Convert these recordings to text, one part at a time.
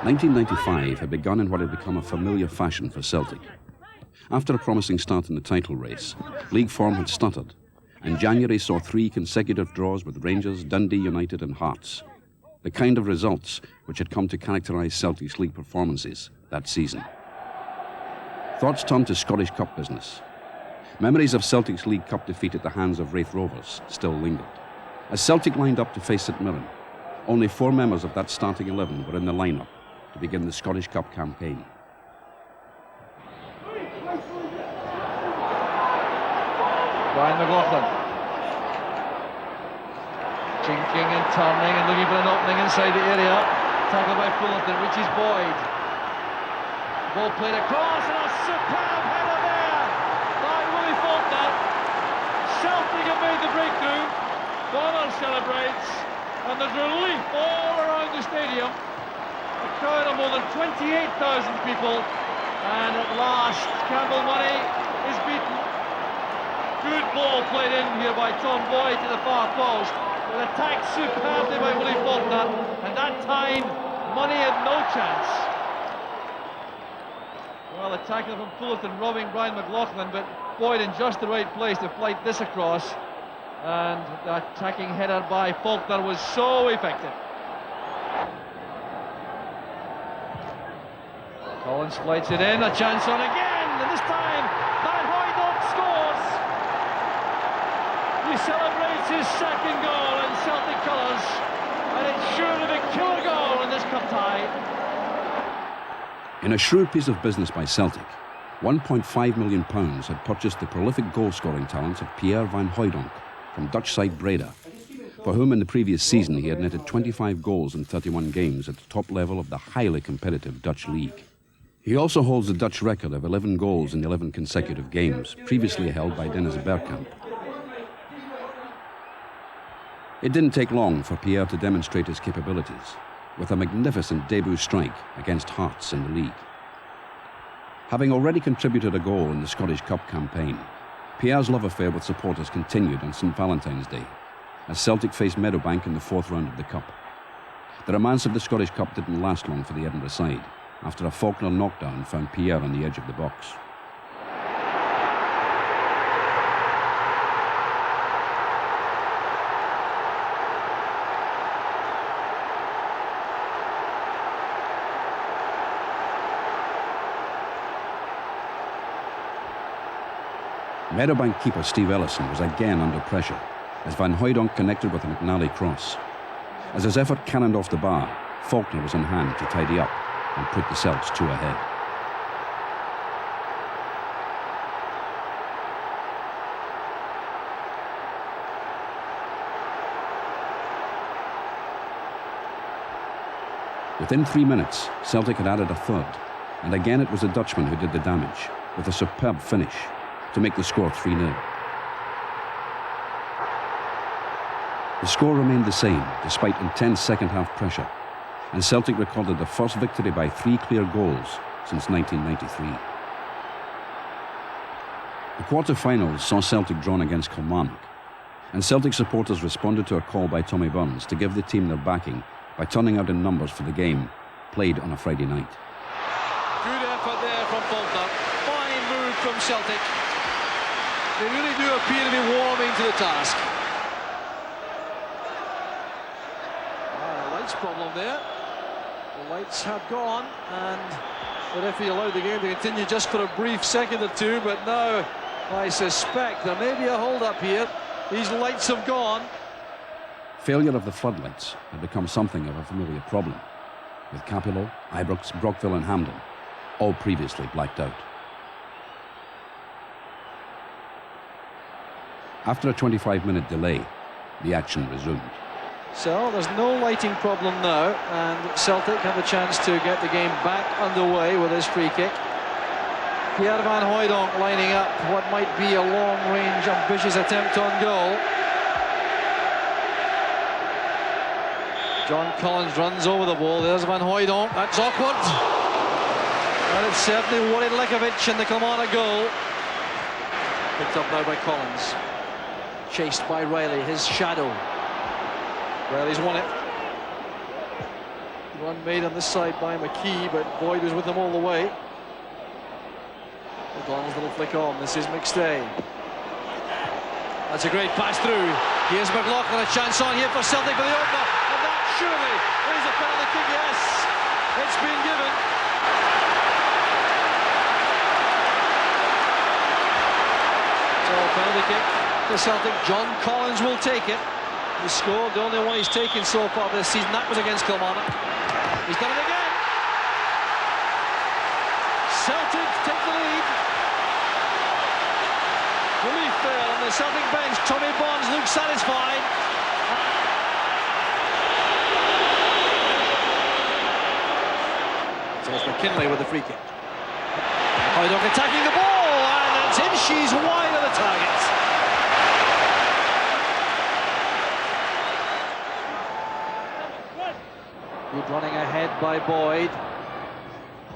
1995 had begun in what had become a familiar fashion for Celtic. After a promising start in the title race, league form had stuttered, and January saw 3 consecutive draws with Rangers, Dundee United and Hearts, the kind of results which had come to characterise Celtic's league performances that season. Thoughts turned to Scottish Cup business. Memories of Celtic's League Cup defeat at the hands of Raith Rovers still lingered. As Celtic lined up to face St Mirren, only 4 members of that starting 11 were in the lineup to begin the Scottish Cup campaign. Brian McLaughlin. Jinking and turning and looking for an opening inside the area. Tackled by Fullerton, reaches Boyd. Ball played across and a superb header there by Willie Faulkner. Celtic have made the breakthrough. Bonner celebrates and there's relief all around the stadium. A crowd of more than 28,000 people, and at last Campbell Money is beaten. Good ball played in here by Tom Boyd to the far post, but attacked superbly by Willie Faulkner, and that time Money had no chance. Well, a tackle from Fullerton robbing Brian McLaughlin, but Boyd in just the right place to flight this across, and that attacking header by Faulkner was so effective. Collins flights it in, a chance on again, and this time Van Hooijdonk scores. He celebrates his second goal in Celtic colours, and it's sure to be a killer goal in this cup tie. In a shrewd piece of business by Celtic, £1.5 million had purchased the prolific goal-scoring talents of Pierre Van Hooijdonk from Dutch side Breda, for whom in the previous season he had netted 25 goals in 31 games at the top level of the highly competitive Dutch league. He also holds the Dutch record of 11 goals in 11 consecutive games, previously held by Dennis Bergkamp. It didn't take long for Pierre to demonstrate his capabilities, with a magnificent debut strike against Hearts in the league. Having already contributed a goal in the Scottish Cup campaign, Pierre's love affair with supporters continued on St Valentine's Day, as Celtic faced Meadowbank in the 4th round of the Cup. The romance of the Scottish Cup didn't last long for the Edinburgh side, after a Faulkner knockdown found Pierre on the edge of the box. Meadowbank keeper Steve Ellison was again under pressure as Van Hooijdonk connected with a McNally cross. As his effort cannoned off the bar, Faulkner was on hand to tidy up and put the Celts 2 ahead. Within 3 minutes, Celtic had added a third, and again it was the Dutchman who did the damage, with a superb finish to make the score 3-0. The score remained the same despite intense second-half pressure, and Celtic recorded the first victory by 3 clear goals since 1993. The quarter-finals saw Celtic drawn against Kilmarnock, and Celtic supporters responded to a call by Tommy Burns to give the team their backing by turning out in numbers for the game, played on a Friday night. Good effort there from Faulkner. Fine move from Celtic. They really do appear to be warming to the task. Lights problem there. The lights have gone, and the referee allowed the game to continue just for a brief second or two, but now I suspect there may be a hold-up here. These lights have gone. Failure of the floodlights had become something of a familiar problem, with Capello, Ibrox, Brockville and Hampden all previously blacked out. After a 25-minute delay, the action resumed. So there's no lighting problem now, and Celtic have a chance to get the game back underway with this free kick. Pierre Van Hooijdonk lining up what might be a long-range, ambitious attempt on goal. John Collins runs over the ball. There's Van Hooijdonk. That's awkward. And it's certainly worried Likovic in the Kilmarnock goal. Picked up now by Collins. Chased by Riley, his shadow. Riley's won it. Run made on this side by McKee, but Boyd was with them all the way. O'Donnell's little flick on. This is McStay. That's a great pass through. Here's McLaughlin, a chance on here for Celtic for the opener. And that surely is a penalty kick, yes. It's been given. So penalty kick for Celtic. John Collins will take it. He scored the only one he's taken so far this season. That was against Kilmarnock. He's done it again. Celtic take the lead. Relief there on the Celtic bench. Tommy Bonds looks satisfied. So it's McKinlay with the free kick. Hoyduk attacking the ball, and it's in. She's wide of the target. Good running ahead by Boyd.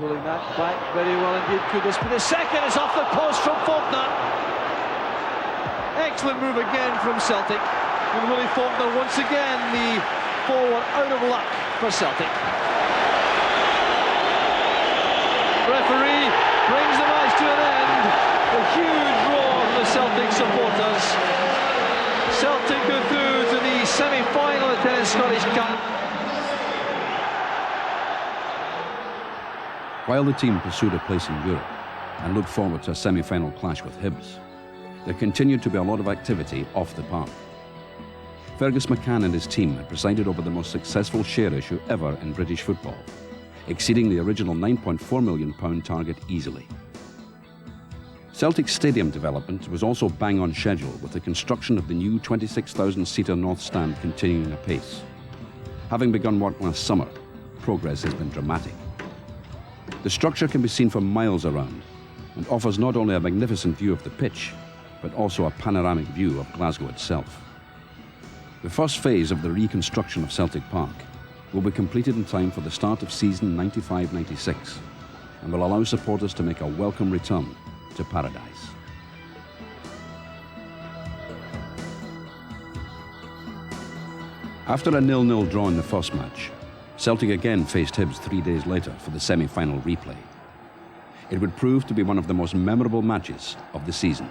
Pulling that back very well indeed. Could this be the second? It's off the post from Faulkner. Excellent move again from Celtic. And Willie Faulkner once again the forward out of luck for Celtic. Referee brings the match to an end. A huge roar from the Celtic supporters. Celtic go through to the semi-final of the Tennis Scottish Cup. While the team pursued a place in Europe and looked forward to a semi-final clash with Hibs, there continued to be a lot of activity off the park. Fergus McCann and his team had presided over the most successful share issue ever in British football, exceeding the original £9.4 million target easily. Celtic's stadium development was also bang on schedule, with the construction of the new 26,000-seater North Stand continuing apace. Having begun work last summer, progress has been dramatic. The structure can be seen for miles around and offers not only a magnificent view of the pitch, but also a panoramic view of Glasgow itself. The first phase of the reconstruction of Celtic Park will be completed in time for the start of season 95-96 and will allow supporters to make a welcome return to paradise. After a 0-0 draw in the first match, Celtic again faced Hibs 3 days later for the semi-final replay. It would prove to be one of the most memorable matches of the season.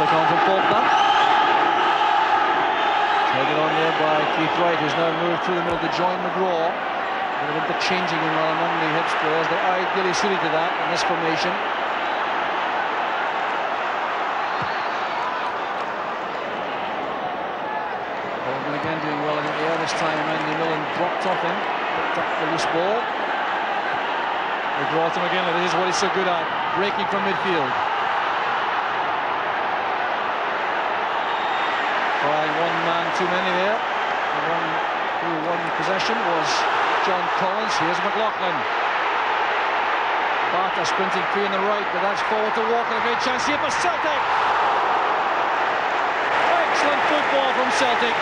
Flick on from Faulkner. Taken on there by Keith Wright, who's now moved through the middle to join McGraw. A bit of interchanging among the Hibs players. They're ideally suited to that in this formation. Faulkner again doing well in the air this time. Andy Millen dropped off him, picked up the loose ball. McGraw to McGinley. This is what he's so good at, breaking from midfield. One man too many there. The one who won possession was John Collins. Here's McLaughlin. Barter sprinting free on the right, but that's forward to Walker. A great chance here for Celtic. Excellent football from Celtic.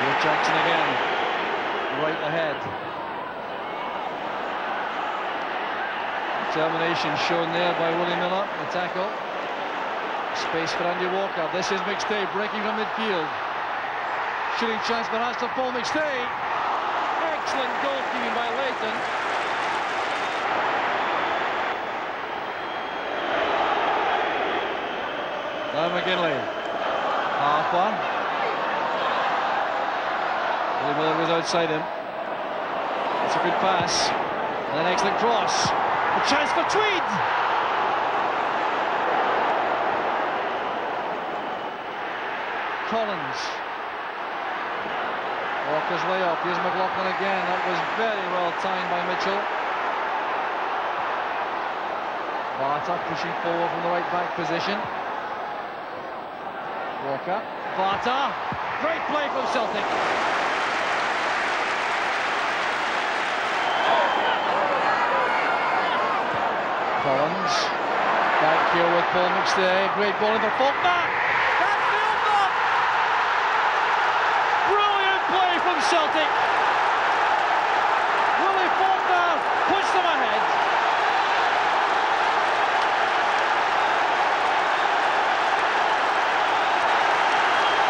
Here Jackson again, right ahead. Determination shown there by Willie Miller. The tackle. Space for Andy Walker. This is McStay breaking from midfield. Shooting chance perhaps to Paul McStay. Excellent goalkeeping by Leighton. Now McGinley. Harper. Willie Miller goes outside him. It's a good pass. And an excellent cross. A chance for Tweed. Collins. Walker's way up. Here's McLaughlin again. That was very well timed by Mitchell. Barter pushing forward from the right back position. Walker. Barter. Great play from Celtic. Collins. Back here with Paul McStay. Great ball in for Faulkner. That's Fielder! Brilliant play from Celtic. Willie Faulkner puts them ahead.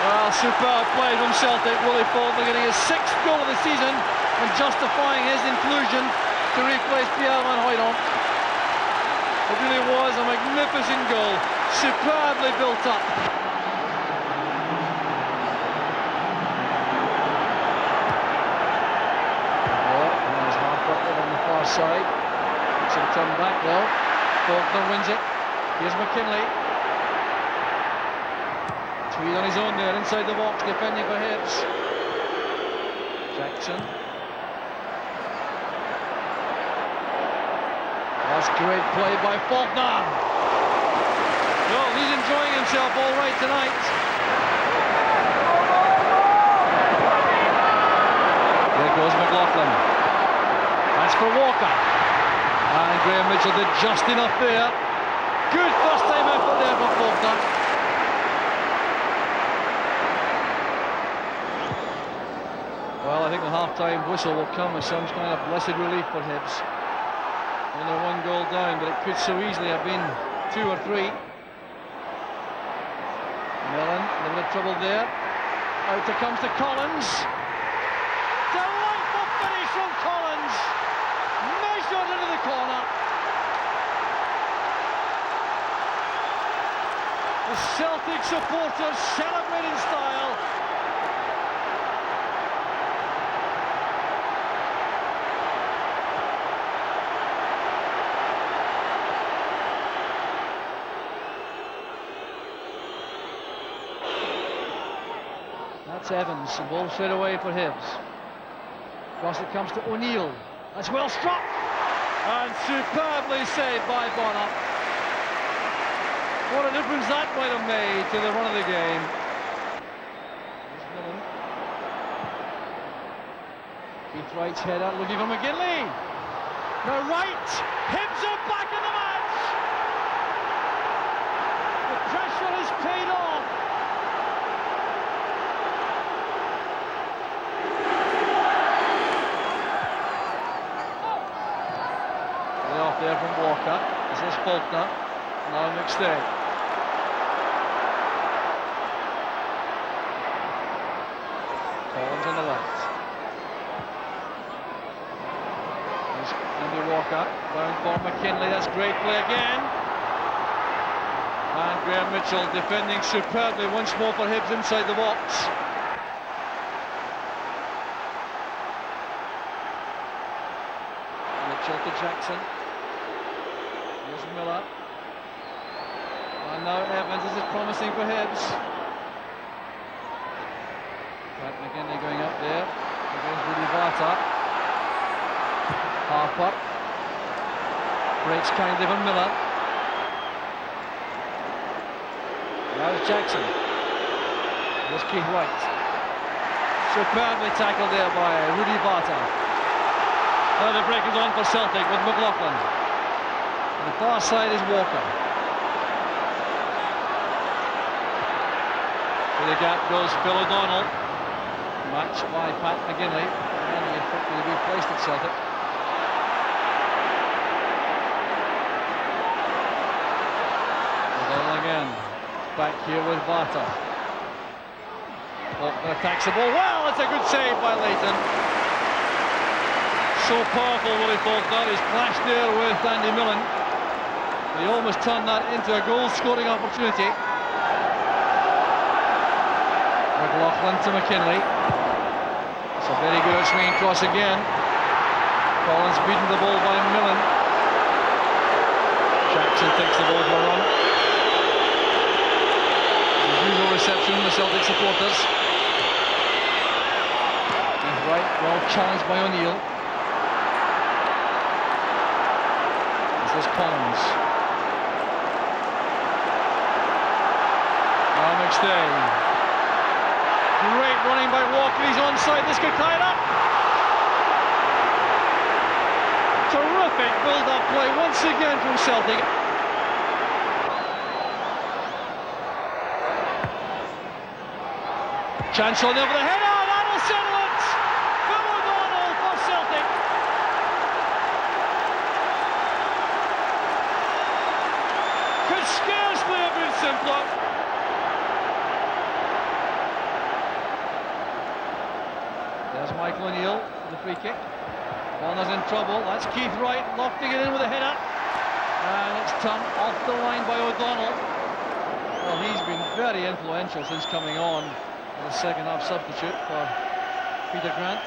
Well, superb play from Celtic. Willie Faulkner getting his 6th goal of the season and justifying his inclusion to replace Pierre Van Hooijdonk. It really was a magnificent goal, superbly built up. Oh, there's Harper on the far side. It's a turn back though. Faulkner wins it. Here's McKinley. Tweed on his own there, inside the box, defending for Hibs. Jackson. That's great play by Faulkner. Well, he's enjoying himself all right tonight. There goes McLaughlin. That's for Walker. And Graham Mitchell did just enough there. Good first time effort there for Faulkner. Well, I think the half-time whistle will come as some kind of blessed relief for Hibs. Only 1 goal down, but it could so easily have been 2 or 3. Millen, a little bit of trouble there. Out it comes to Collins. Delightful finish from Collins. Measured into the corner. The Celtic supporters celebrate in style. That's Evans, the ball straight away for Hibs. Across it comes to O'Neill. That's well struck and superbly saved by Bonner. What a difference that might have made to the run of the game. Keith Wright's header looking for McGinley. The right, Hibs are back in the match. The pressure has paid off. There from Walker. This is Faulkner. Now McStay. Collins on the left. There's Andy Walker. Down for McKinley. That's great play again. And Graham Mitchell defending superbly once more for Hibs inside the box. Mitchell to Jackson. Here's Miller. And now Evans. This is promising for Hibs. Pat McGinley going up there. Against Rudy Vata. Harper. Breaks kindly for Miller. Now it's Jackson. Here's Keith Wright. Superbly tackled there by Rudy Vata. Now the break is on for Celtic with McLaughlin. On the far side is Walker. Through the gap goes Phil O'Donnell. Matched by Pat McGinley. And he effectively replaced at Celtic. O'Donnell again. Back here with Vata. Faulkner attacks the ball. Well, it's a good save by Leighton. So powerful, Willie Faulkner. He's clashed there with Andy Millen. He almost turned that into a goal-scoring opportunity. McLaughlin to McKinley. It's a very good swinging cross again. Collins beating the ball by Millen. Jackson takes the ball for a run. The usual reception from the Celtic supporters. He's right, well challenged by O'Neill. This is Collins. Now McStay. Great running by Walker. He's onside. This could tie it up. Terrific Terrific build-up play once again from Celtic. Chance on over the header, that'll settle it! Phil O'Donnell for Celtic. Could scarcely have been simpler. There's Michael O'Neill for the free kick. Warner's in trouble, that's Keith Wright lofting it in with a header. And it's turned off the line by O'Donnell. Well, he's been very influential since coming on. The second half substitute for Peter Grant.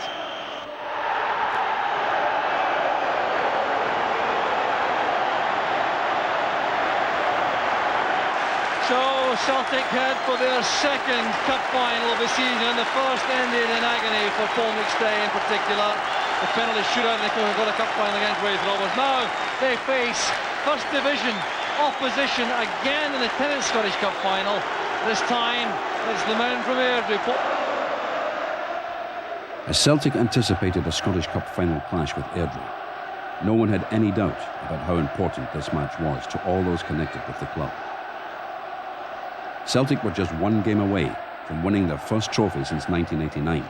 So Celtic head for their second cup final of the season. The first ended in agony for Paul McStay in particular. The penalty shootout, and they could have got a cup final against Raith Rovers. Now they face First Division opposition again in the 10th Scottish Cup final. This time it's the men from Airdrie. As Celtic anticipated a Scottish Cup final clash with Airdrie, no one had any doubt about how important this match was to all those connected with the club. Celtic were just one game away from winning their first trophy since 1989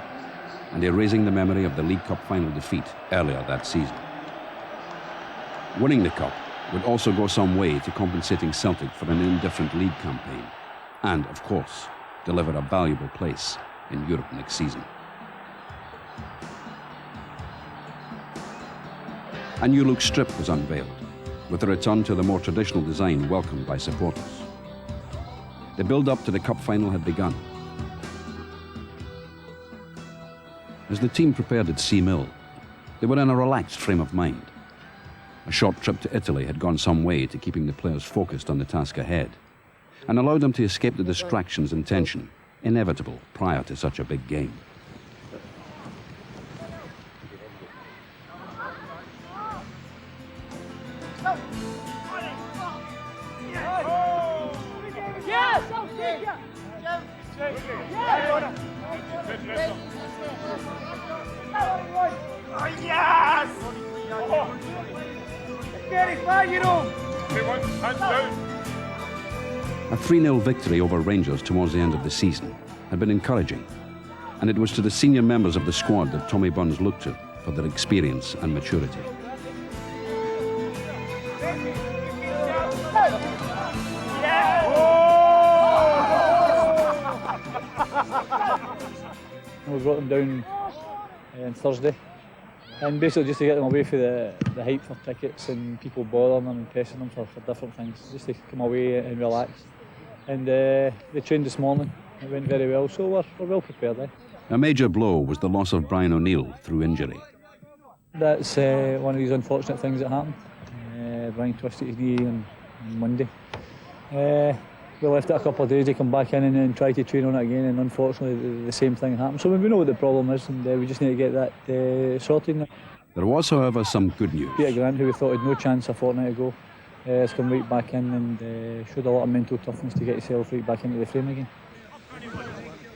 and erasing the memory of the League Cup final defeat earlier that season. Winning the Cup would also go some way to compensating Celtic for an indifferent league campaign and, of course, deliver a valuable place in Europe next season. A new look strip was unveiled, with a return to the more traditional design welcomed by supporters. The build-up to the cup final had begun. As the team prepared at Sea Mill, they were in a relaxed frame of mind. A short trip to Italy had gone some way to keeping the players focused on the task ahead and allowed them to escape the distractions and tension inevitable prior to such a big game. A 3-0 victory over Rangers towards the end of the season had been encouraging, and it was to the senior members of the squad that Tommy Burns looked to for their experience and maturity. We brought them down on Thursday, and basically just to get them away from the hype for tickets and people bothering them and pressing them for different things, just to come away and relax. And they trained this morning, it went very well, so we're well prepared. A major blow was the loss of Brian O'Neill through injury. That's one of these unfortunate things that happened. Brian twisted his knee on Monday. We left it a couple of days to come back in and try to train on it again, and unfortunately the same thing happened. So we know what the problem is, and we just need to get that sorted now. There was, however, some good news. Peter Grant, who we thought had no chance a fortnight ago, has come right back in and showed a lot of mental toughness to get himself right back into the frame again.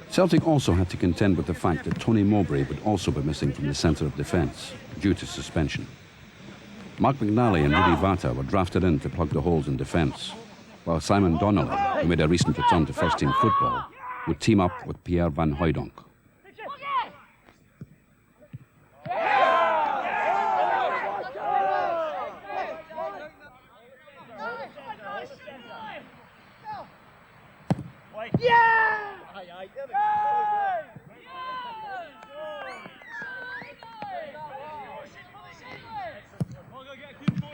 Celtic also had to contend with the fact that Tony Mowbray would also be missing from the centre of defence due to suspension. Mark McNally and Rudy Vata were drafted in to plug the holes in defence, while Simon Donnelly, who made a recent return to first-team football, would team up with Pierre van Hooijdonk.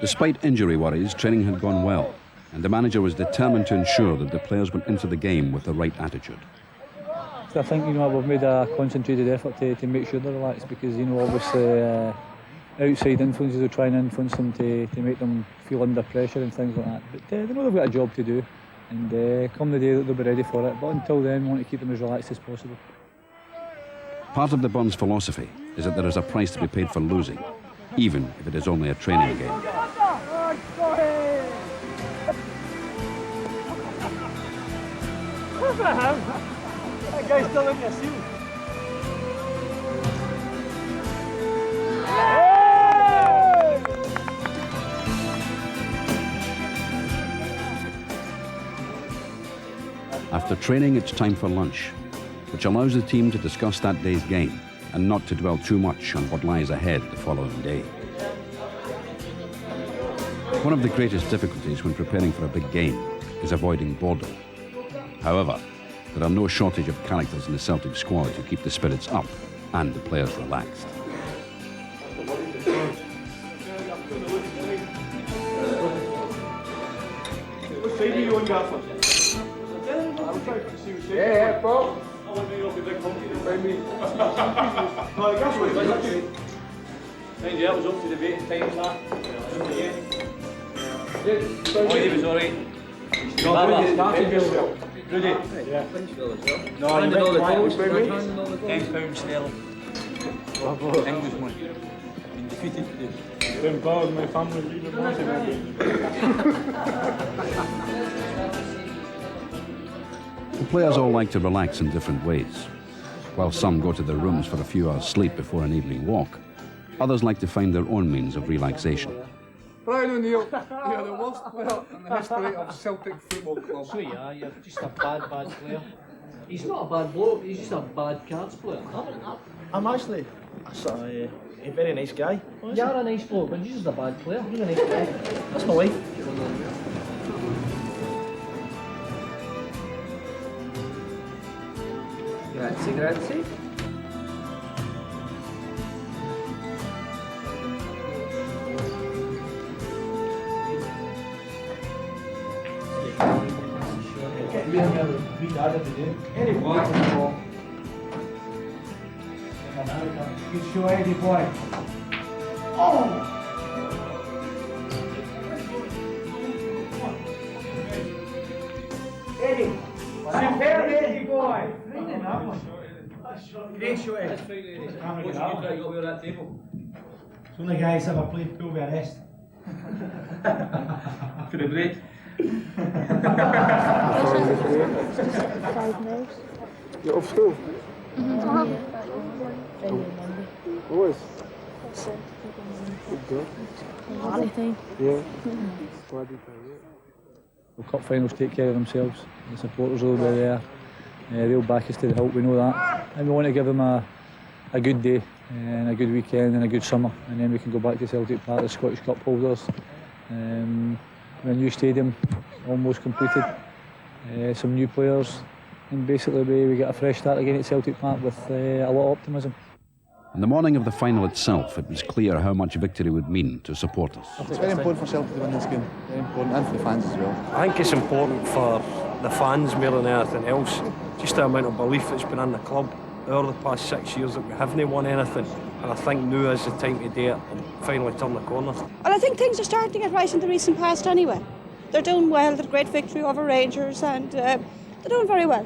Despite injury worries, training had gone well, and the manager was determined to ensure that the players went into the game with the right attitude. So I think we've made a concentrated effort to make sure they're relaxed, because obviously outside influences are trying to influence them to make them feel under pressure and things like that. But they know they've got a job to do, and come the day that they'll be ready for it. But until then, we want to keep them as relaxed as possible. Part of the Burns philosophy is that there is a price to be paid for losing, even if it is only a training game. That guy's still in your seal. After training, it's time for lunch, which allows the team to discuss that day's game and not to dwell too much on what lies ahead the following day. One of the greatest difficulties when preparing for a big game is avoiding boredom. However, there are no shortage of characters in the Celtic squad to keep the spirits up and the players relaxed. Yeah, bro. Yeah, I was up to the waiting times that. Oh, he was alright. Rudy? Yeah. No, you went twice, baby. £10 sterling. English money. Been defeated today. Been proud of my family leaving The players all like to relax in different ways. While some go to their rooms for a few hours sleep before an evening walk, others like to find their own means of relaxation. Brian O'Neill, you're the worst player in the history of Celtic Football Club. So yeah, you're just a bad player. He's not a bad bloke, he's just a bad cards player. I'm actually a very nice guy. You're a nice bloke, but you're just a bad player. You're a nice guy. That's my wife. Grazie, grazie. Good show, Eddie boy. Eddie. Superb, Eddie boy. Great show, Eddie. It's only guys ever played pool with a rest. For the break. 5 minutes. You're off school? Always? Good girl. Quality time. Yeah. Quality time, The cup finals take care of themselves. The supporters will be there. They'll back us to the hilt, we know that. And we want to give them a good day and a good weekend and a good summer. And then we can go back to Celtic Park, the Scottish Cup holders. A new stadium almost completed. Some new players. And basically we get a fresh start again at Celtic Park with a lot of optimism. On the morning of the final itself, it was clear how much victory would mean to supporters. It's very important for Celtic to win this game. Very important, and for the fans as well. I think it's important for the fans more than anything else. Just the amount of belief that's been in the club over the past 6 years that we haven't won anything. And I think now is the time to do it and finally turn the corner. Well, I think things are starting to get right in the recent past anyway. They're doing well, they're a great victory over Rangers and they're doing very well.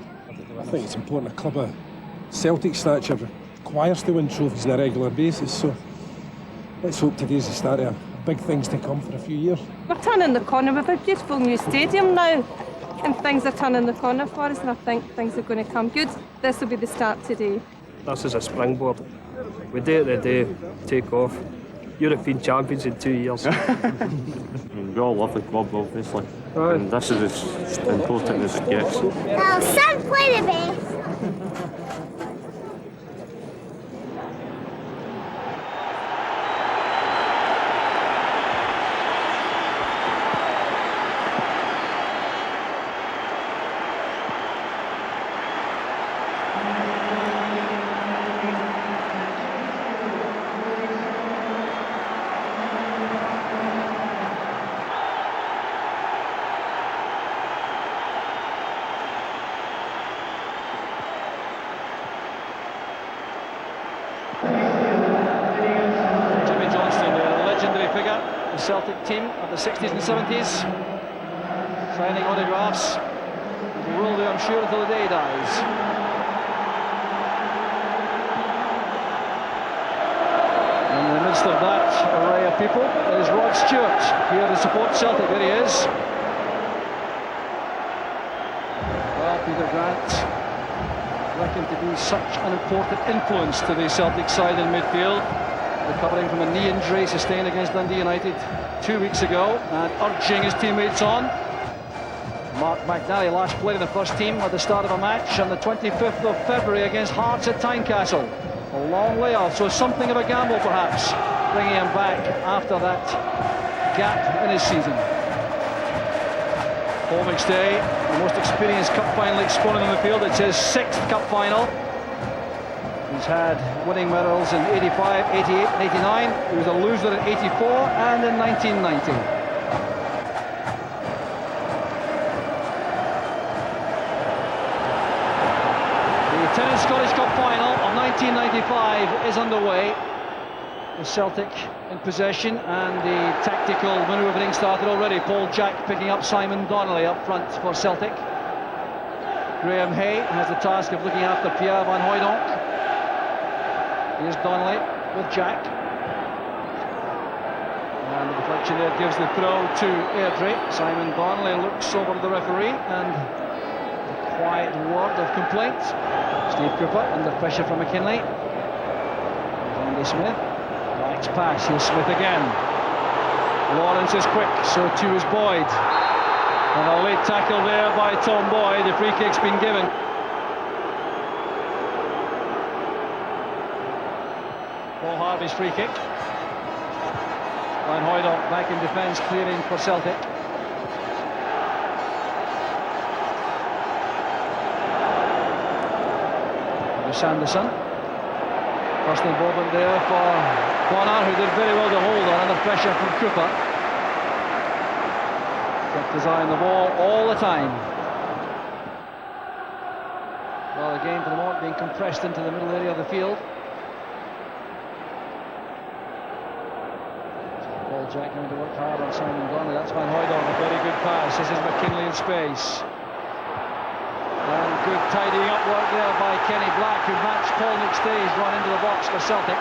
I think it's important a club of Celtic stature requires to win trophies on a regular basis, so let's hope today's the start of big things to come for a few years. We're turning the corner with a beautiful new stadium now, and things are turning the corner for us, and I think things are going to come good. This will be the start today. This is a springboard. We do it the day, take off. European champions in 2 years. We all love the club, obviously, and this is as important as it gets. Oh, son, play the bass. Celtic team of the 60s and 70s, signing autographs. He will do, I'm sure, until the day dies. In the midst of that array of people is Rod Stewart, here to support Celtic. There he is. Well, Peter Grant, reckoned to be such an important influence to the Celtic side in midfield, recovering from a knee injury sustained against Dundee United 2 weeks ago and urging his teammates on. Mark McNally last played in the first team at the start of a match on the 25th of February against Hearts at Tynecastle. A long layoff, so something of a gamble perhaps, bringing him back after that gap in his season. Paul McStay, the most experienced cup final exponent in the field. It's his 6th cup final. He's had winning medals in 85, 88 and 89. He was a loser in 84 and in 1990. The Tennis Scottish Cup final of 1995 is underway. With Celtic in possession and the tactical manoeuvring started already. Paul Jack picking up Simon Donnelly up front for Celtic. Graham Hay has the task of looking after Pierre Van Hooijdonk. Here's Donnelly with Jack. And the deflection there gives the throw to Airdrie. Simon Donnelly looks over to the referee and a quiet word of complaint. Steve Cooper under pressure from McKinley. Andy Smith. Likes pass, here's Smith again. Lawrence is quick, so too is Boyd. And a late tackle there by Tom Boyd. The free kick's been given. Paul Harvey's free kick. Van Hooijdonk back in defence, clearing for Celtic. Sanderson. First involvement there for Bonner, who did very well to hold on under pressure from Cooper. Kept his eye on the ball all the time. Well, the game for the moment being compressed into the middle area of the field. Paul Jack going to work hard on Simon Donnelly. That's Van Hooijdonk, a very good pass. This is McKinley in space. And good tidying up work there by Kenny Black, who matched Paul McStay's run into the box for Celtic.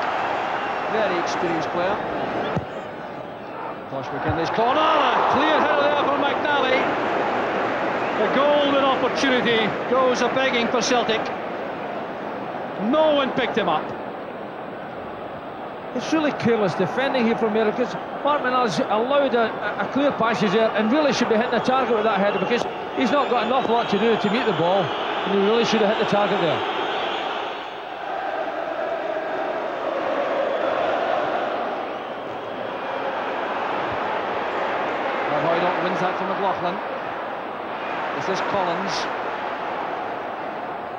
Very experienced player. Tosh McKinley's corner, clear header there from McNally. The golden opportunity goes a-begging for Celtic. No one picked him up. It's really careless defending here from there, because Mark McNally's allowed a clear passage there and really should be hitting the target with that header, because he's not got an awful lot to do to meet the ball, and he really should have hit the target there. Van Hooijdonk wins that from McLaughlin. This is Collins.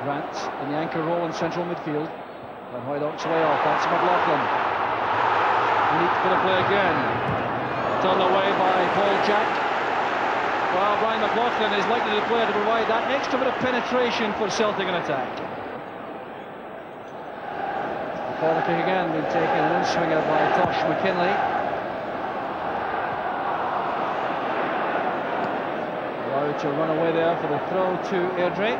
Grant in the anchor role in central midfield. Van Hooijdonk's way off, that's McLaughlin. Neat bit of play again. Turned away by Paul Jack. Well, Brian McLaughlin is likely the player to provide that extra bit of penetration for Celtic in attack. The corner kick again being taken, an in-swinger by Tosh McKinley. Allowed to run away there for the throw to Airdrie.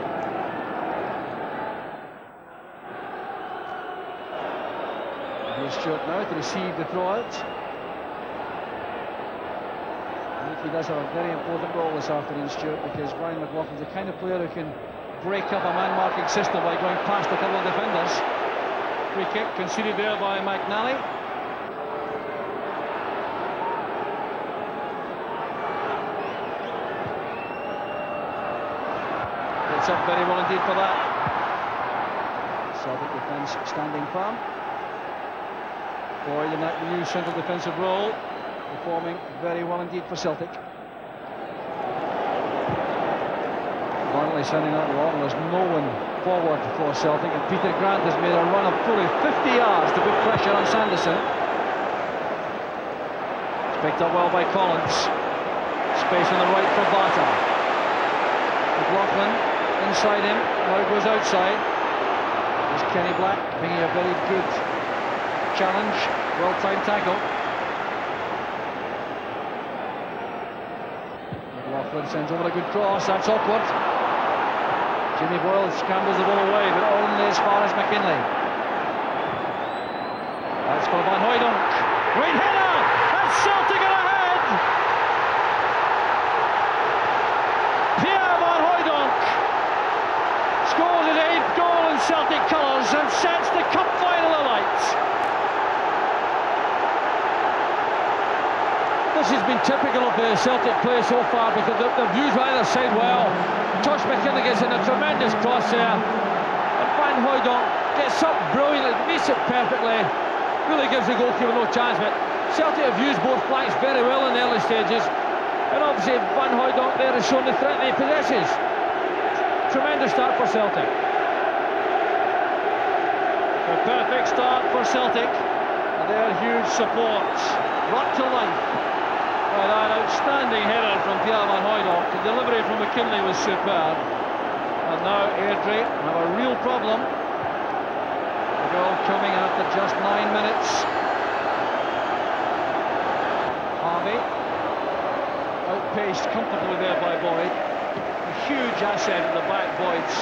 Here's Stewart now to receive the throw out. I think he does have a very important role this afternoon, Stewart, because Brian McLaughlin's the kind of player who can break up a man-marking system by going past a couple of defenders. Free kick conceded there by McNally. Gets up very well indeed for that. Celtic defence standing firm. Boyd in that new central defensive role, performing very well indeed for Celtic. Finally sending out long, there's no one forward for Celtic, and Peter Grant has made a run of fully 50 yards to put pressure on Sanderson. It's picked up well by Collins. Space on the right for Bata. McLaughlin inside him, now it goes outside. There's Kenny Black making a very good challenge, well-timed tackle. McLaughlin sends over a good cross, that's awkward. Jimmy Boyle scrambles the ball away, but only as far as McKinley. That's for Van Hooijdonk. Great header! And Celtic are ahead! Pierre Van Hooijdonk scores his 8th goal in Celtic colours and sets the cup final alight. The this has been typical of the Celtic play so far, because the views on either side well. Tosh McKinley gets in a tremendous cross there, and Van Hooijdonk gets up brilliantly, meets it perfectly, really gives the goalkeeper no chance. But Celtic have used both flanks very well in the early stages, and obviously Van Hooijdonk there has shown the threat that he possesses. Tremendous start for Celtic. A perfect start for Celtic, and their huge support brought to life by that outstanding header from Pierre Van Hooijdonk. The delivery from McKinley was superb, and now Airdrie have a real problem. The goal coming after just 9 minutes. Harvey outpaced comfortably there by Boyd. A huge asset at the back, Boyd's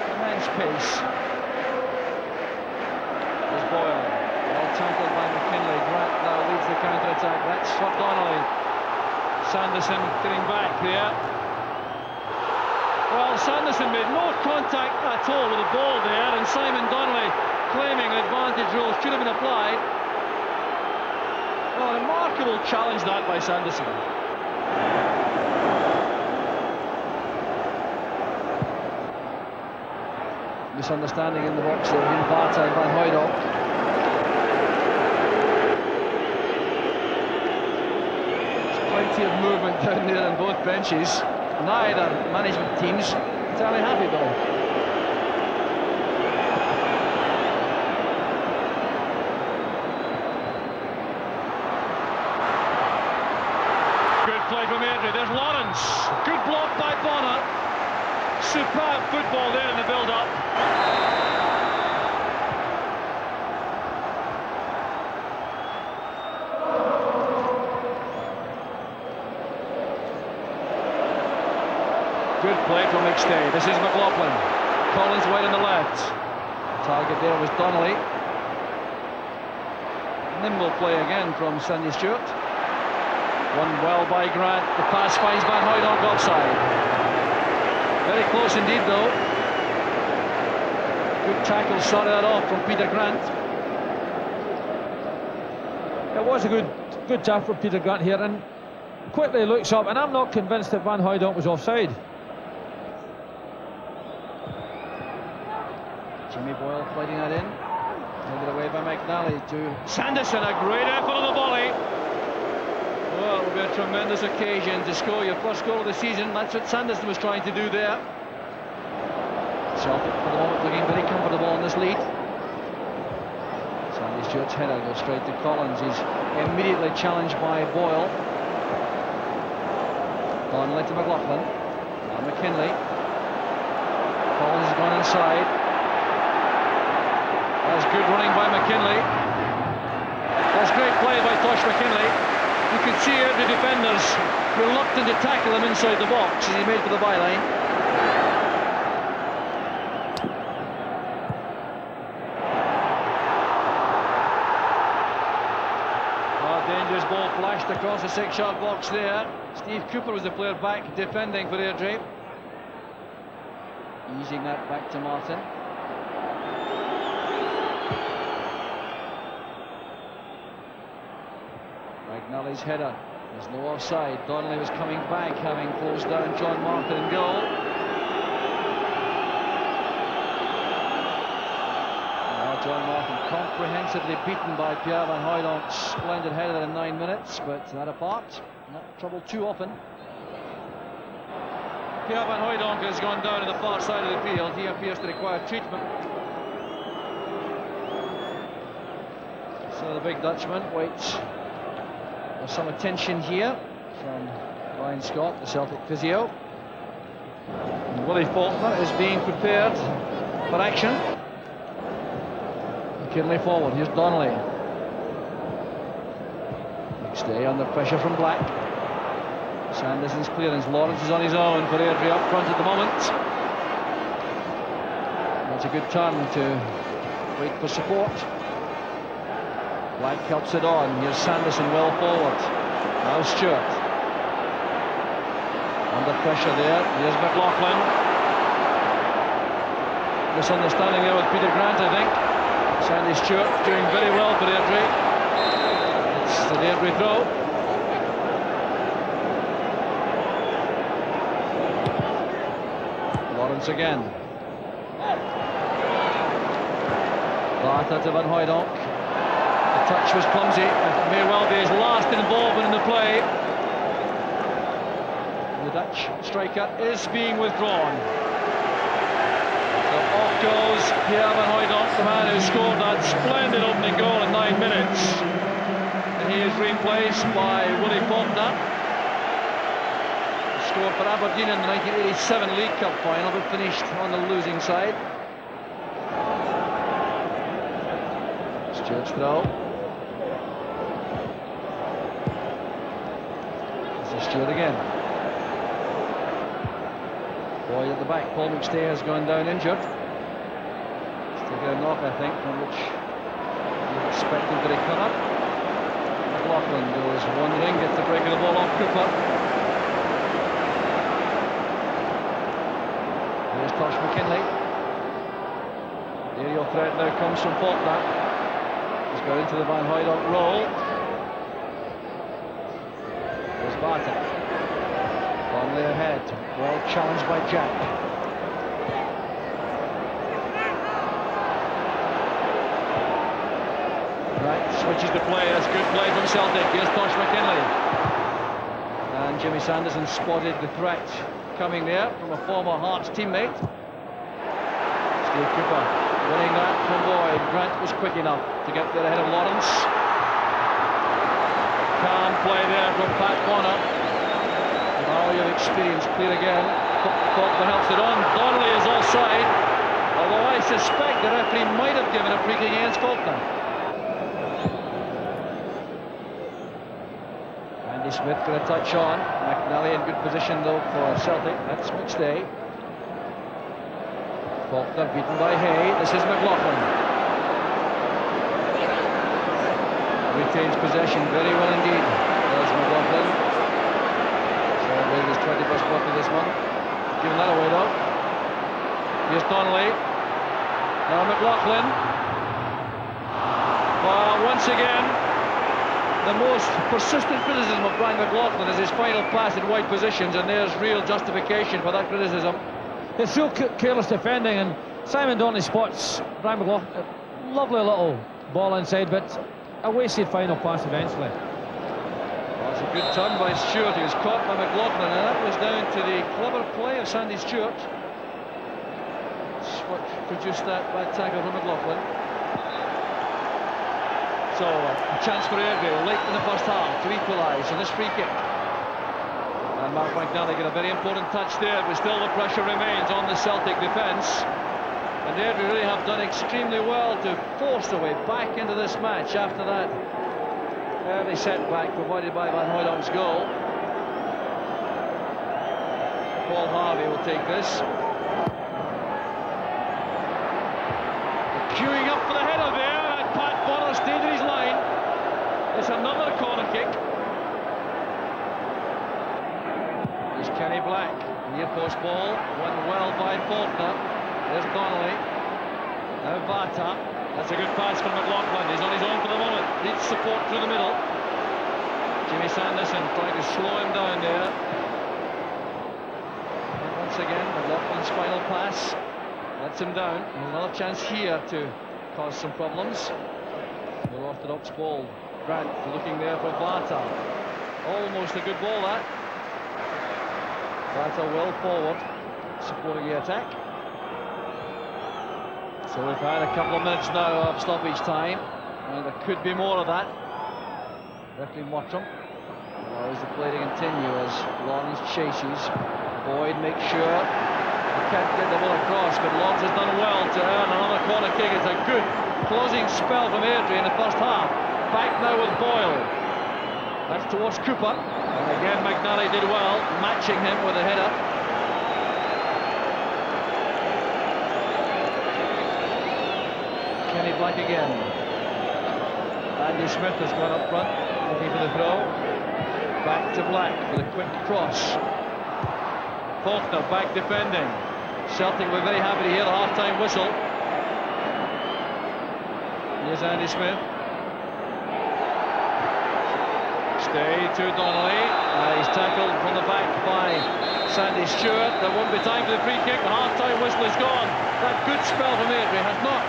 immense pace. There's Boyle, well tackled by McKinley. Grant now leads the counter-attack. That's for Donnelly. Sanderson getting back there. Well, Sanderson made no contact at all with the ball there, and Simon Donnelly claiming the advantage rule should have been applied. Well, a remarkable challenge that by Sanderson. Misunderstanding in the box there between Barta and Van Hooijdonk. There's plenty of movement down there on both benches. Neither management teams entirely happy though. Good play from Airdrie. There's Lawrence. Good block by Bonner. Superb football there in the build-up. Good play from McStay. This is McLaughlin. Collins wide on the left. Target there was Donnelly. Nimble play again from Sandy Stewart. Won well by Grant. The pass finds Van Hooijdonk offside. Very close indeed though. Good tackle, sorted that off from Peter Grant. It was a good tackle for Peter Grant here, and quickly looks up, and I'm not convinced that Van Hooijdonk was offside. Jimmy Boyle fighting that in. Handed away by McNally to Sanderson. A great effort on the volley. Well, it will be a tremendous occasion to score your first goal of the season. That's what Sanderson was trying to do there. Celtic for the moment looking very comfortable in this lead. Sandy Stewart's header goes straight to Collins. He's immediately challenged by Boyle. Donnelly to McLaughlin. Now McKinley. Collins has gone inside. That's good running by McKinley. That's great play by Tosh McKinley. You could see every defenders reluctant to tackle him inside the box as he made for the byline. Dangerous ball flashed across the 6-yard box there. Steve Cooper was the player back defending for Airdrie. Easing that back to Martin. McNally's header. There's no offside. Donnelly was coming back, having closed down John Martin in goal. Now John Martin comprehensively beaten by Pierre Van Hooijdonk's splendid header in 9 minutes, but that apart, not troubled too often. Pierre Van Hooijdonk has gone down to the far side of the field. He appears to require treatment. So the big Dutchman waits. There's some attention here from Ryan Scott, the Celtic physio. And Willie Faulkner is being prepared for action. McKinley forward, here's Donnelly. McStay under pressure from Black. Sanderson's clearance, Lawrence is on his own for Airdrie up front at the moment. That's a good turn to wait for support. Black helps it on. Here's Sanderson well forward. Now Stewart. Under pressure there. Here's McLaughlin. Misunderstanding there with Peter Grant, I think. Sandy Stewart doing very well for Airdrie. It's the Airdrie throw. once again. Barta to Van Hooijdonk. The touch was clumsy. It may well be his last involvement in the play. The Dutch striker is being withdrawn. So off goes Pierre Van Hooijdonk, the man who scored that splendid opening goal in 9 minutes. And he is replaced by Willie Faulkner. Scored for Aberdeen in the 1987 League Cup final, but finished on the losing side. Stuart's throw. This is Stuart again. Boyd at the back. Paul McStay has gone down injured. Still got a knock, I think, from which he expected to recover. McLaughlin goes wandering, gets the break of the ball off Cooper. Here's Tosh McKinlay. The aerial threat now comes from Faulkner. He's got into the Van Hooijdonk roll. There's Barta. Longley ahead. Well challenged by Jack. Right, switches the players. Good play from Celtic. Here's Tosh McKinlay. And Jimmy Sanderson spotted the threat coming there from a former Hearts teammate. Steve Cooper winning that from Boyd. Grant was quick enough to get there ahead of Lawrence. Calm play there from Pat Bonner. The value of experience clear again. Faulkner helps it on. Donnelly is offside, although I suspect the referee might have given a free kick against Faulkner. Andy Smith got a touch on. McNally in good position though for Celtic. That's McStay. Faulkner beaten by Hay. This is McLaughlin. Retains possession very well indeed. There's McLaughlin. Celebrated his 21st birthday this month. Giving that away though. Here's Donnelly. Now McLaughlin. Well, once again, the most persistent criticism of Brian McLaughlin is his final pass in wide positions, and there's real justification for that criticism. It's real careless defending, and Simon Donnelly spots Brian McLaughlin. Lovely little ball inside, but a wasted final pass eventually. That's a good turn by Stewart. He was caught by McLaughlin, and that was down to the clever play of Sandy Stewart. That's what produced that bad tackle from McLaughlin. So, a chance for Airdrie late in the first half to equalise on this free kick. And Mark McNally got a very important touch there, but still the pressure remains on the Celtic defence. And Airdrie really have done extremely well to force their way back into this match after that early setback provided by Van Hooijdonk's goal. Paul Harvey will take this. Queuing up for the header there, and Pat Bonner stayed in his line. It's another corner kick. There's Kenny Black, near post ball, won well by Faulkner. There's Donnelly. Now Barta. That's a good pass from McLaughlin. He's on his own for the moment. Needs support through the middle. Jimmy Sanderson trying to slow him down there. And once again, McLaughlin's final pass lets him down. There's another chance here to cause some problems. More orthodox ball. Grant looking there for Barta. Almost a good ball, that. Barta well forward, supporting the attack. So we've had a couple of minutes now of stoppage time, and there could be more of that. Referee Mottram allows the play to continue as Lawrence chases. Boyd makes sure he can't get the ball across, but Lawrence has done well to earn another corner kick. It's a good closing spell from Airdrie in the first half. Back now with Boyle. That's towards Cooper, and again McNally did well, matching him with a header. Kenny Black again. Andy Smith has gone up front, looking for the throw. Back to Black with a quick cross. Faulkner back defending. Celtic were very happy to hear the half-time whistle. Here's Andy Smith. Stay to Donnelly. He's tackled from the back by Sandy Stewart. There won't be time for the free kick. The half-time whistle is gone. That good spell from Airdrie has not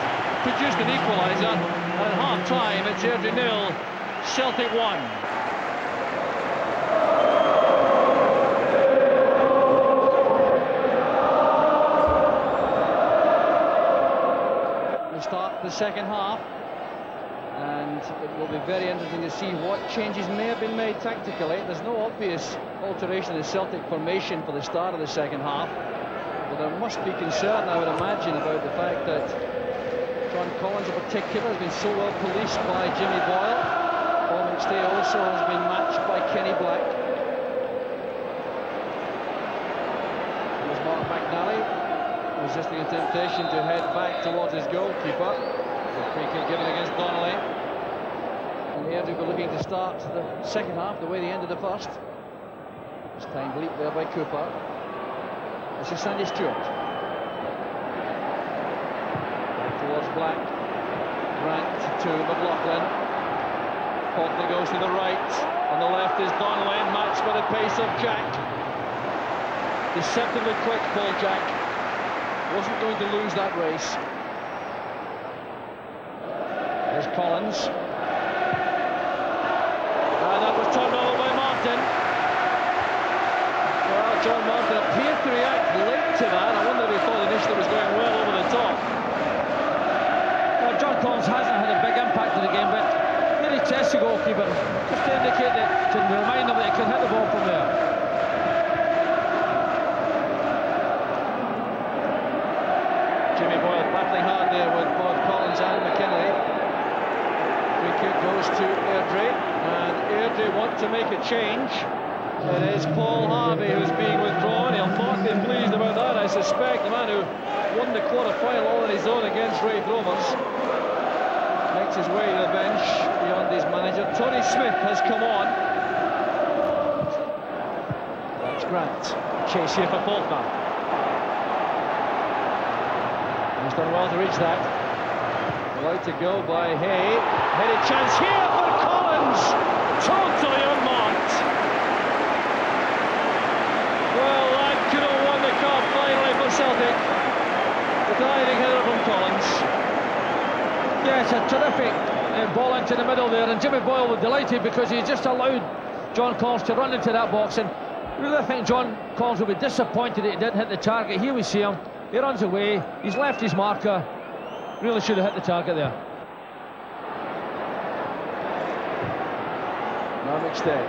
produced an equaliser. And at half-time, it's Airdrie 0, Celtic 1. We start the second half, and it will be very interesting to see what changes may have been made tactically. There's no obvious alteration in the Celtic formation for the start of the second half, but there must be concern, I would imagine, about the fact that John Collins in particular has been so well policed by Jimmy Boyle. Paul McStay also has been matched by Kenny Black. There's Mark McNally resisting a temptation to head back towards his goalkeeper. The free kick given against Donnelly. And Airdrie were looking to start the second half the way they ended the first. This time bleeped there by Cooper. This is Sandy Stewart. Back towards Black. Grant to McLaughlin. Faulkner goes to the right. On the left is Donnelly, matched by the pace of Jack. Deceptively quick, Paul Jack. Wasn't going to lose that race. There's Collins. And that was turned over by Martin. Well, John Martin appeared to react late to that. I wonder if he thought initially it was going well over the top. Well, John Collins hasn't had a big impact in the game, but really tests the goalkeeper just to indicate that, to remind him that he can hit the ball from there. Jimmy Boyle battling hard there with both Collins and McKinley. Free kick goes to Airdrie, and Airdrie want to make a change. It is Paul Harvey who's being withdrawn. He'll not be pleased about that, I suspect. The man who won the quarter-final all on his own against Raith Rovers makes his way to the bench beyond his manager. Tony Smith has come on. That's Grant. Chase here for Faulkner. He's done well to reach that. Allowed to go by Hay. Headed chance here for Collins. Totally unmarked. Well, that could have won the cup finally for Celtic. The diving header from Collins. Yeah, it's a terrific ball into the middle there, and Jimmy Boyle was delighted because he just allowed John Collins to run into that box, and really I think John Collins will be disappointed that he didn't hit the target. Here we see him. He runs away, he's left his marker. Really should have hit the target there. Now McStay.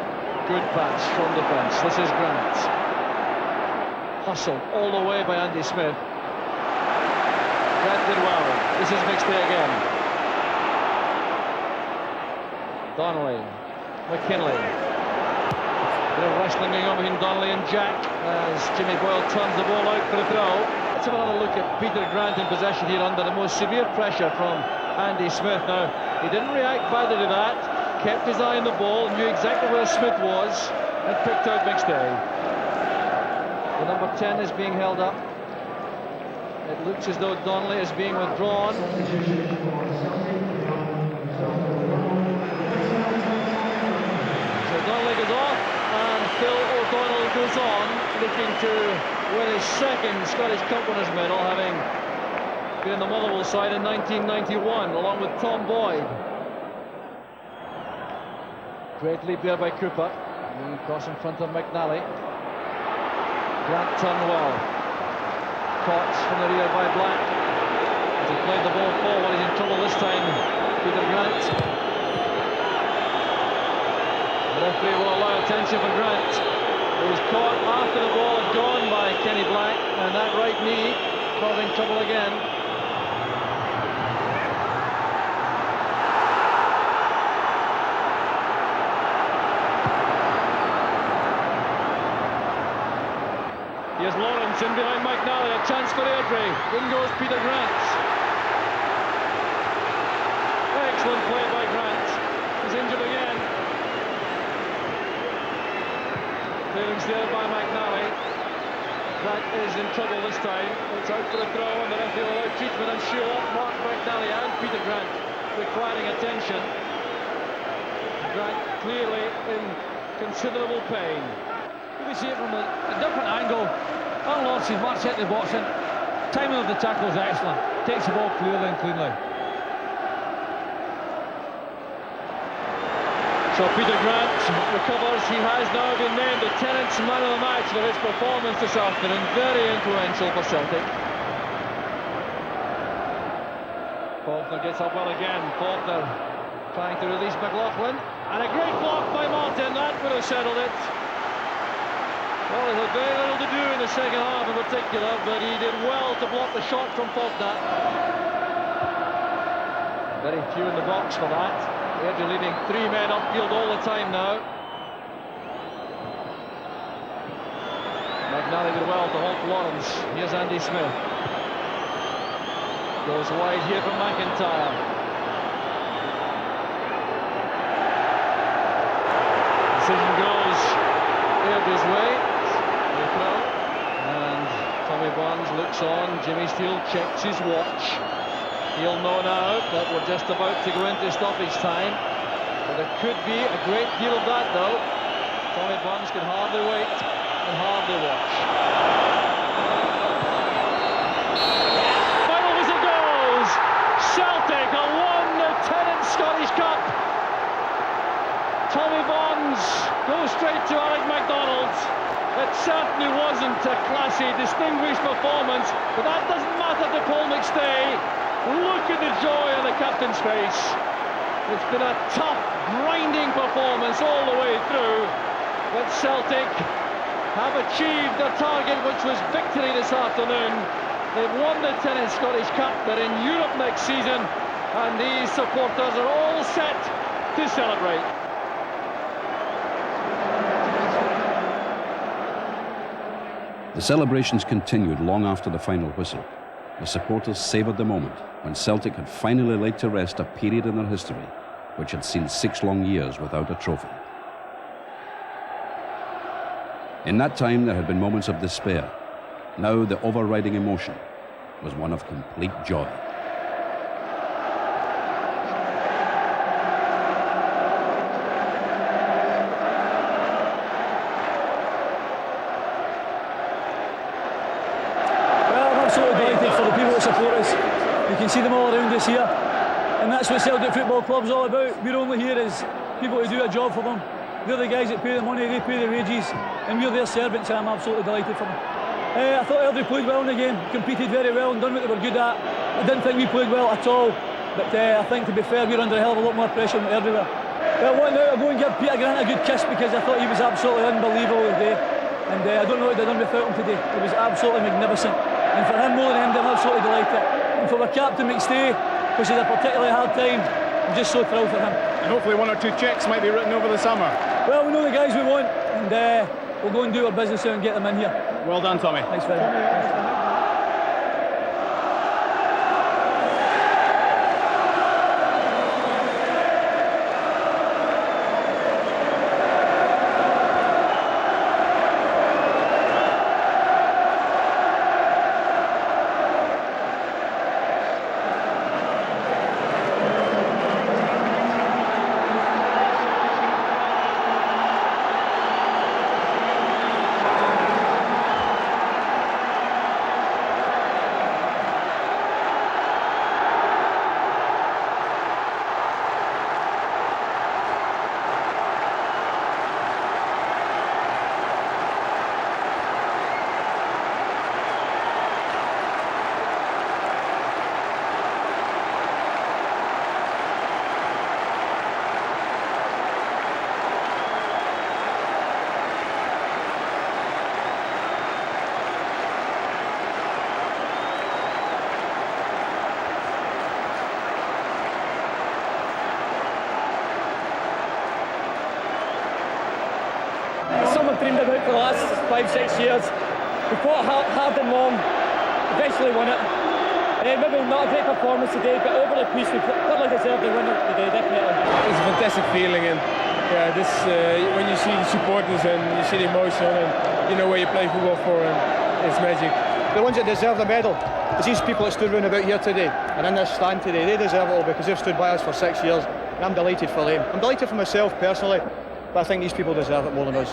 Good pass from defence. This is Grant. Hustled all the way by Andy Smith. Grant did well. This is McStay again. Donnelly. McKinley. Bit of wrestling going on between Donnelly and Jack as Jimmy Boyle turns the ball out for a throw. Let's have another look at Peter Grant in possession here under the most severe pressure from Andy Smith. Now, he didn't react badly to that, kept his eye on the ball, knew exactly where Smith was, and picked out McStay. The number 10 is being held up. It looks as though Donnelly is being withdrawn. So Donnelly goes off, and Phil O'Donnell goes on, looking to win his second Scottish Cup winners medal, having been in the Motherwell side in 1991, along with Tom Boyd. Great leap there by Cooper. Cross in front of McNally. Grant turned well. Caught from the rear by Black. As he played the ball forward, he's in trouble this time. Peter Grant. The referee will allow attention for Grant. He was caught after the ball had gone by Kenny Black, and that right knee causing trouble again. Here's Lawrence in behind McNally, a chance for Airdrie. In goes Peter Grant. Excellent play by Grant. He's injured again. Clearance there by McNally. That is in trouble this time. It's out for a throw, and the referee will allow treatment. I'm sure Mark McNally and Peter Grant requiring attention. Grant clearly in considerable pain. we see it from a different angle. Alan Lawrence is much hit the box, and timing of the tackle is excellent. Takes the ball clearly and cleanly. So Peter Grant recovers. He has now been named the Tennent's man of the match for his performance this afternoon. Very influential for Celtic. Faulkner gets up well again. Faulkner trying to release McLaughlin. And a great block by Martin. That would have settled it. Well, he had very little to do in the second half in particular, but he did well to block the shot from Faulkner. Very few in the box for that. Airdrie leading 3 men upfield all the time now. McNally did well to halt Lawrence. Here's Andy Smith. Goes wide here from McIntyre. Decision goes Airdrie's way. And Tommy Barnes looks on. Jimmy Steele checks his watch. He'll know now that we're just about to go into stoppage time. But there could be a great deal of that, though. Tommy Barnes can hardly wait and hardly watch. Final whistle goes! Celtic have won the Tennent's Scottish Cup. Tommy Barnes goes straight to Alec MacDonald. It certainly wasn't a classy, distinguished performance, but that doesn't matter to Paul McStay. Look at the joy on the captain's face. It's been a tough, grinding performance all the way through, but Celtic have achieved their target, which was victory this afternoon. They've won the Tennent's Scottish Cup. They're in Europe next season, and these supporters are all set to celebrate. The celebrations continued long after the final whistle. The supporters savoured the moment when Celtic had finally laid to rest a period in their history which had seen 6 long years without a trophy. In that time there had been moments of despair. Now the overriding emotion was one of complete joy. You can see them all around us here, and that's what Celtic Football Club's all about. We're only here as people to do a job for them. They're the guys that pay the money, they pay the wages, and we're their servants, and I'm absolutely delighted for them. I thought Airdrie played well in the game, competed very well and done what they were good at. I didn't think we played well at all, but I think, to be fair, we're under a hell of a lot more pressure than Airdrie were. Well, now I'll go and give Peter Grant a good kiss, because I thought he was absolutely unbelievable today, and I don't know what they've done without him today. It was absolutely magnificent, and for him more than anything, I'm absolutely delighted. And for our captain McStay, which is a particularly hard time, I'm just so thrilled for him. And hopefully 1 or 2 cheques might be written over the summer. Well, we know the guys we want, and we'll go and do our business here and get them in here. Well done, Tommy. Thanks very much. I've dreamed about for the last 5-6 years. We fought hard and long, eventually won it. Maybe not a great performance today, but overall pleased. We clearly deserved the winner today, definitely. It's a fantastic feeling, and yeah, this when you see the supporters and you see the emotion, and you know where you play football for, and it's magic. The ones that deserve the medal is these people that stood round about here today and in this stand today. They deserve it all because they've stood by us for 6 years, and I'm delighted for them. I'm delighted for myself personally, but I think these people deserve it more than us.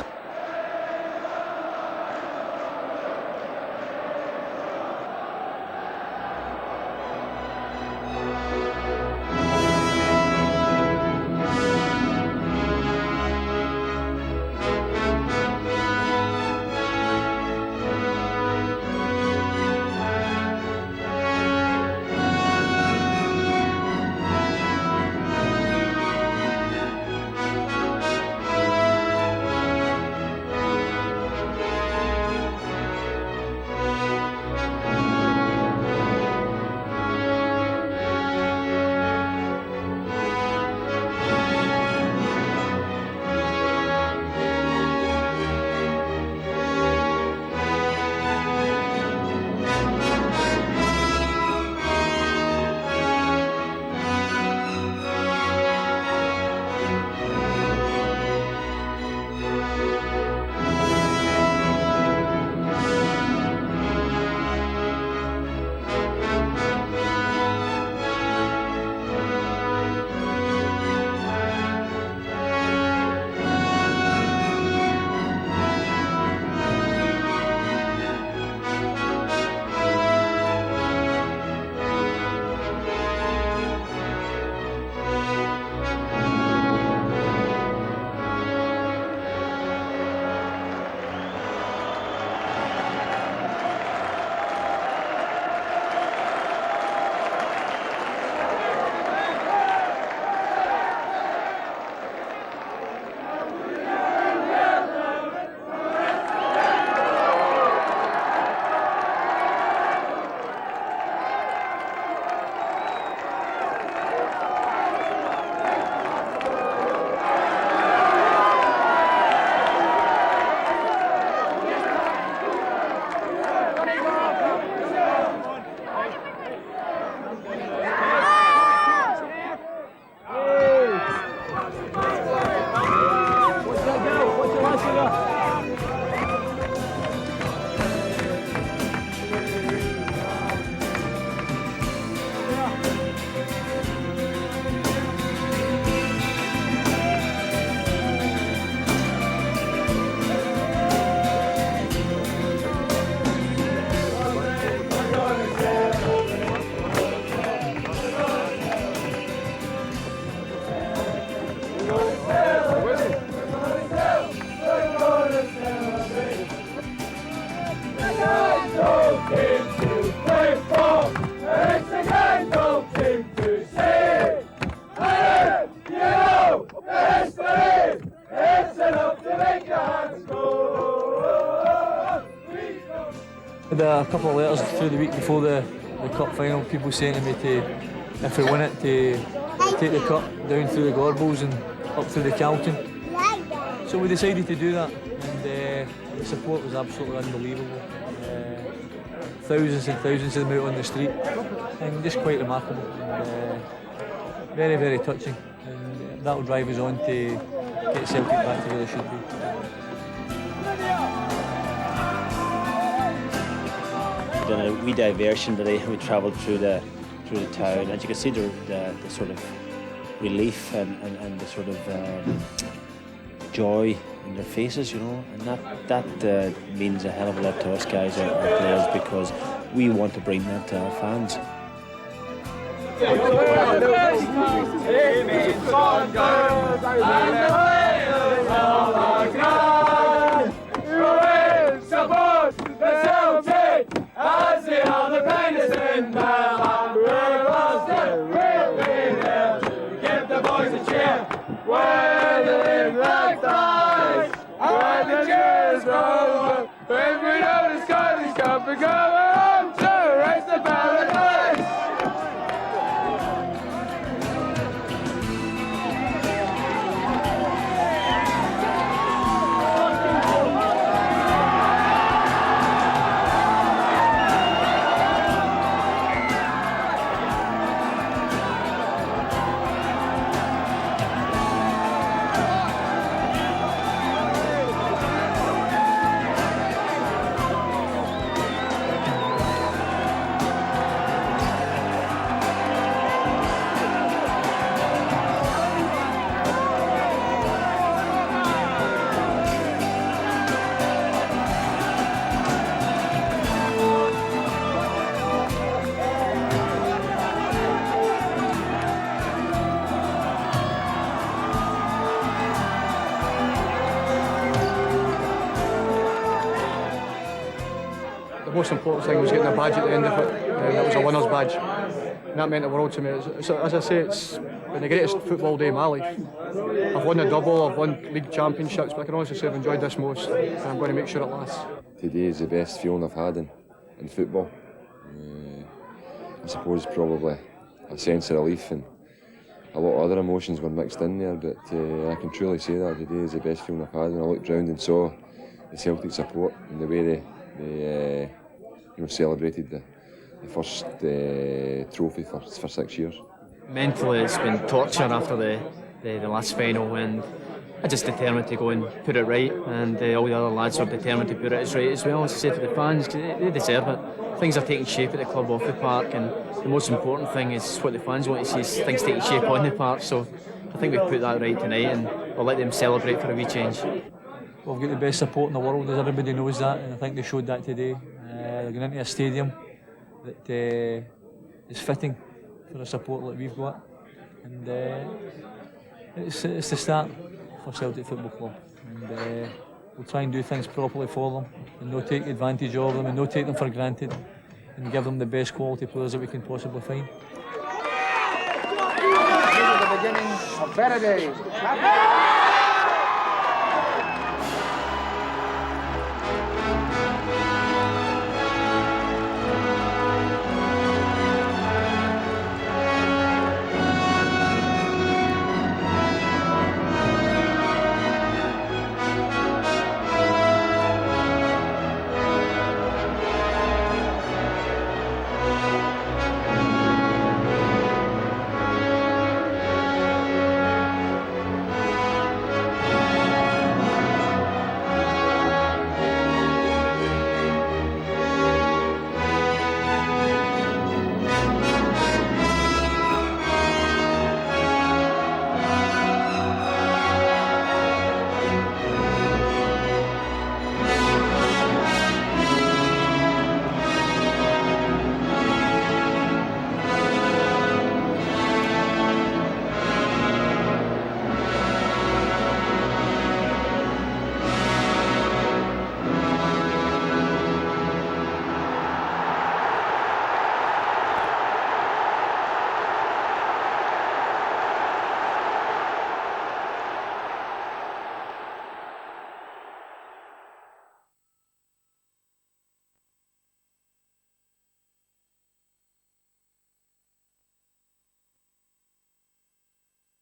had a couple of letters through the week before the cup final, people saying to me if we win it, to take the cup down through the Gorbals and up through the Calton. So we decided to do that, and the support was absolutely unbelievable. Thousands and thousands of them out on the street, and just quite remarkable. And, very, very touching, and that will drive us on to get Celtic back to where they should be. We done a wee diversion today. We travelled through the town, and you can see the sort of relief and the sort of joy in their faces, you know, and that means a hell of a lot to us guys, our players, because we want to bring that to our fans. The most important thing was getting a badge at the end of it, and it was a winner's badge. And that meant the world to me. As I say, it's been the greatest football day of my life. I've won the double, I've won league championships, but I can honestly say I've enjoyed this most, and I'm going to make sure it lasts. Today is the best feeling I've had in football. I suppose probably a sense of relief and a lot of other emotions were mixed in there, but I can truly say that today is the best feeling I've had when I looked round and saw the Celtic support and the way they celebrated the first trophy for 6 years. Mentally it's been torture after the last final, and I just determined to go and put it right, and all the other lads are determined to put it right as well. As I said to the fans, they deserve it. Things are taking shape at the club off the park, and the most important thing is what the fans want to see is things taking shape on the park. So I think we've put that right tonight, and we'll let them celebrate for a wee change. We've got the best support in the world, as everybody knows that, and I think they showed that today. They're going into a stadium that is fitting for the support that we've got, and it's the start for Celtic Football Club, and we'll try and do things properly for them, and not take advantage of them, and not take them for granted, and give them the best quality players that we can possibly find. This is the beginning of better days.